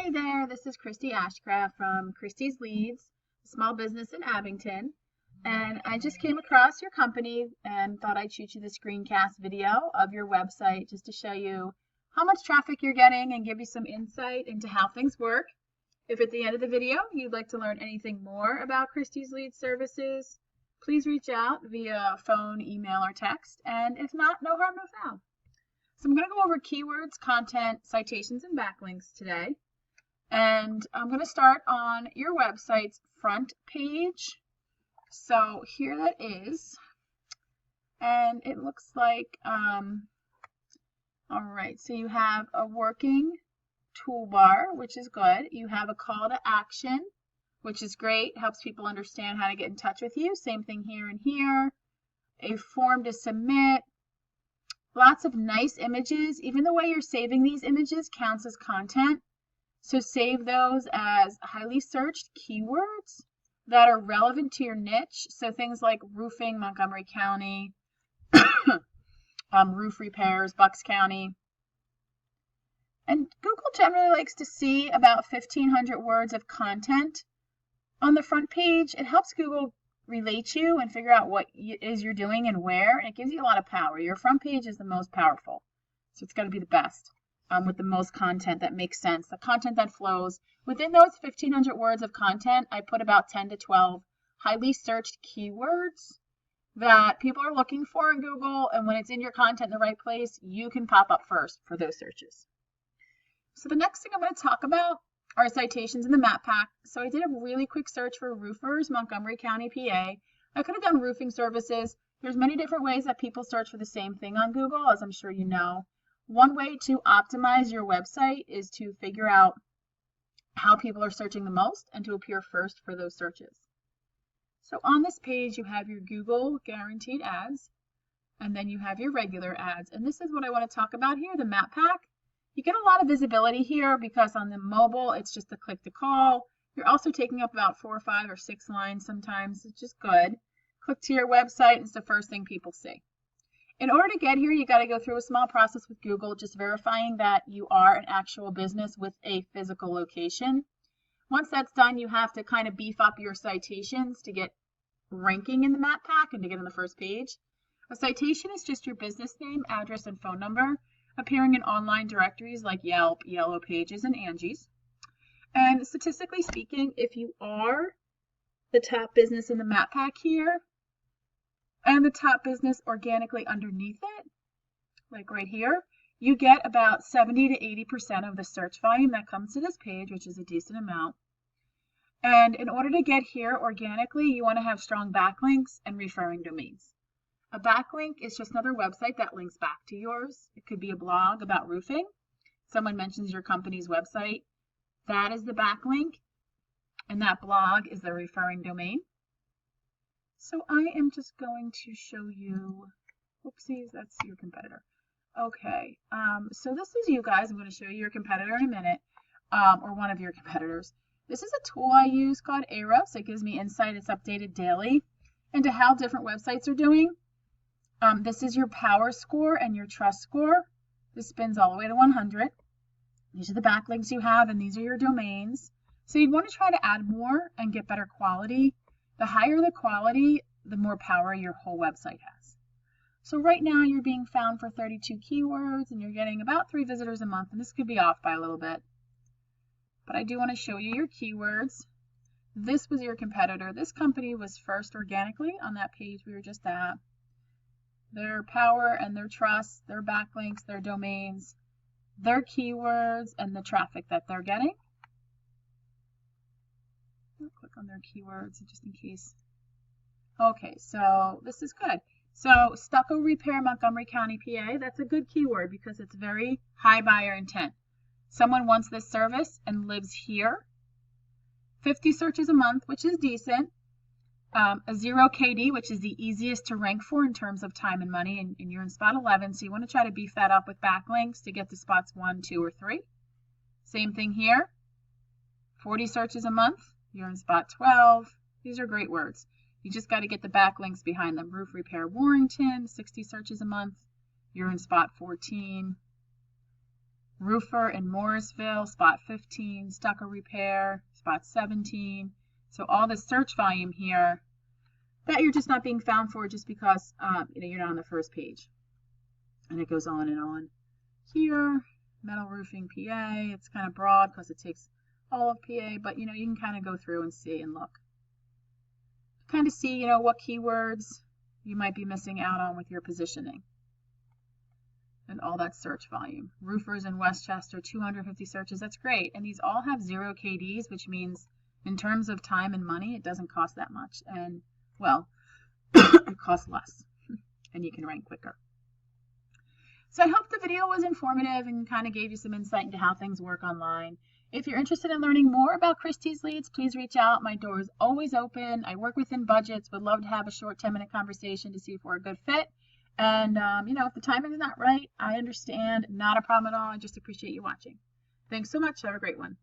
Hey there, this is Christy Ashcraft from Christy's Leads, a small business in Abington. And I just came across your company and thought I'd shoot you the screencast video of your website just to show you how much traffic you're getting and give you some insight into how things work. If at the end of the video you'd like to learn anything more about Christy's Leads services, please reach out via phone, email, or text. And if not, no harm, no foul. So I'm going to go over keywords, content, citations, and backlinks today. And I'm going to start on your website's front page. So here that is. And it looks like, all right, so you have a working toolbar, which is good. You have a call to action, which is great. Helps people understand how to get in touch with you. Same thing here and here. A form to submit. Lots of nice images. Even the way you're saving these images counts as content. So save those as highly searched keywords that are relevant to your niche. So things like roofing, Montgomery County, roof repairs, Bucks County. And Google generally likes to see about 1,500 words of content on the front page. It helps Google relate you and figure out what it is you're doing and where. And it gives you a lot of power. Your front page is the most powerful. So it's got to be the best. With the most content that makes sense, the content that flows. Within those 1,500 words of content, I put about 10 to 12 highly searched keywords that people are looking for in Google, and when it's in your content in the right place, you can pop up first for those searches. So the next thing I'm going to talk about are citations in the map pack. So I did a really quick search for roofers, Montgomery County, PA. I could have done roofing services. There's many different ways that people search for the same thing on Google, as I'm sure you know. One way to optimize your website is to figure out how people are searching the most and to appear first for those searches. So on this page, you have your Google guaranteed ads, and then you have your regular ads. And this is what I want to talk about here, the map pack. You get a lot of visibility here because on the mobile, it's just a click to call. You're also taking up about 4 or 5 or 6 lines sometimes, which is good. Click to your website, and it's the first thing people see. In order to get here, you got to go through a small process with Google, just verifying that you are an actual business with a physical location. Once that's done, you have to kind of beef up your citations to get ranking in the map pack and to get on the first page. A citation is just your business name, address, and phone number, appearing in online directories like Yelp, Yellow Pages, and Angie's. And statistically speaking, if you are the top business in the map pack here, and the top business organically underneath it, like right here, you get about 70 to 80% of the search volume that comes to this page, which is a decent amount. And in order to get here organically, you want to have strong backlinks and referring domains. A backlink is just another website that links back to yours. It could be a blog about roofing. Someone mentions your company's website. That is the backlink, and that blog is the referring domain. So I am just going to show you, whoopsies, that's your competitor. Okay, so this is you guys. I'm going to show you your competitor in a minute, or one of your competitors. This is a tool I use called Ahrefs. It gives me insight. It's updated daily into how different websites are doing. This is your power score and your trust score. This spins all the way to 100. These are the backlinks you have, and these are your domains. So you'd want to try to add more and get better quality. The higher the quality, the more power your whole website has. So right now you're being found for 32 keywords and you're getting about 3 visitors a month, and this could be off by a little bit. But I do want to show you your keywords. This was your competitor. This company was first organically on that page we were just at. Their power and their trust, their backlinks, their domains, their keywords, and the traffic that they're getting. I'll click on their keywords just in case. Okay, so this is good. So stucco repair, Montgomery County, PA, that's a good keyword because it's very high buyer intent. Someone wants this service and lives here. 50 searches a month, which is decent. A 0 KD, which is the easiest to rank for in terms of time and money, and you're in spot 11, so you want to try to beef that up with backlinks to get to spots 1, 2, or 3. Same thing here. 40 searches a month. You're in spot 12. These are great words. You just got to get the backlinks behind them. Roof repair Warrington, 60 searches a month. You're in spot 14. Roofer in Morrisville, spot 15. Stucco repair, spot 17. So all the search volume here that you're just not being found for just because you're not on the first page. And it goes on and on. Here, metal roofing PA, it's kind of broad because it takes all of PA, but you can kind of go through and see and look. Kind of see, what keywords you might be missing out on with your positioning. And all that search volume. Roofers in Westchester, 250 searches, that's great. And these all have 0 KDs, which means in terms of time and money, it doesn't cost that much. And, well, it costs less, and you can rank quicker. So I hope the video was informative and kind of gave you some insight into how things work online. If you're interested in learning more about Christie's Leads, please reach out. My door is always open. I work within budgets. Would love to have a short 10-minute conversation to see if we're a good fit. And, if the timing is not right, I understand. Not a problem at all. I just appreciate you watching. Thanks so much. Have a great one.